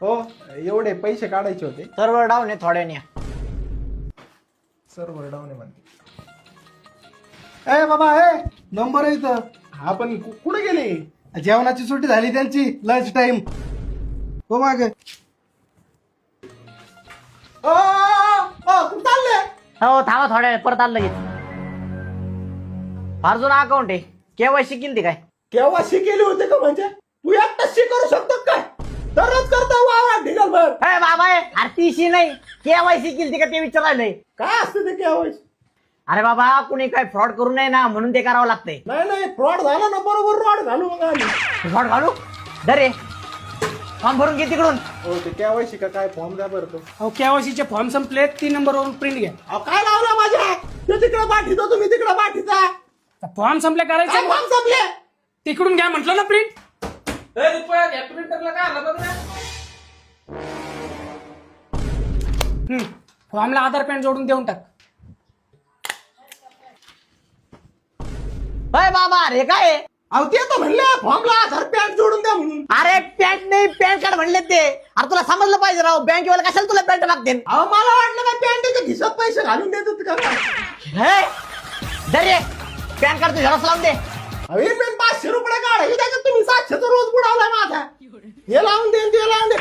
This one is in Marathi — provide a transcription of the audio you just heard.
हो एवढे पैसे काढायचे होते. सर्व्हर डाऊन आहे थोड्याने. सर्व्हर डाऊन आहे म्हणते. ए बाबा ए नंबर आहे इथं. हा पण कुठे गेले? जेवणाची सुट्टी झाली त्यांची, लंच टाइम. हो मागे कुठे चालले? हो थांबा थोड्या वेळ, परत आलं लगेच. फार जुना अकाउंट आहे. केवायसी केली काय? केव्हा शिकेली होते का? म्हणजे तू एकटाच करू शकतो काय? दररोज करतो वावरात ढिगलभर. अरे बाबा आरतीशी नाही, केवायसी केली का ते विचारायलंय. काय असतं ते केवायसी? अरे बाबा कुणी काय फ्रॉड करू नये ना म्हणून ते करावं लागतंय. नाही फ्रॉड झाला ना बरोबर रॉड घालू मग आम्ही. फ्रॉड घालू दरे फॉर्म भरून घे तिकडून. हो ते केवायसी का काय फॉर्म द्या बरं तो. अहो केवायसीचे फॉर्म संपले, 3 नंबरवरून प्रिंट घ्या. अहो काय लावलं माझ्या? ते तिकडे पाठीतो तुम्ही तिकडे पाठीचा. फॉर्म संपले काय करायचे, फॉर्म संपले? तिकडून घ्या म्हटलं ना प्रिंट. फॉर्मला आधार पॅन जोडून देऊन टाक. अरे बाबा अरे काय आहे? अहो ते तर म्हणले फॉर्मला आधार पॅन जोडून द्या म्हणून. अरे पॅन्ट नाही पॅन कार्ड म्हणले ते. अरे तुला समजलं पाहिजे राव, बँकेवाला कशाला तुला पॅन्ट लागते. अहो मला वाटलं काय पॅन्टच्या खिशात पैसे घालून देत होते का काय? दरे पॅन कार्ड झेरॉक्स लावून दे. अहो हे पण 500 रुपये काढायचे त्याच्यात तुम्ही 700चा रोज बुडावलाय माझा. हे लावून दे ते लावून दे.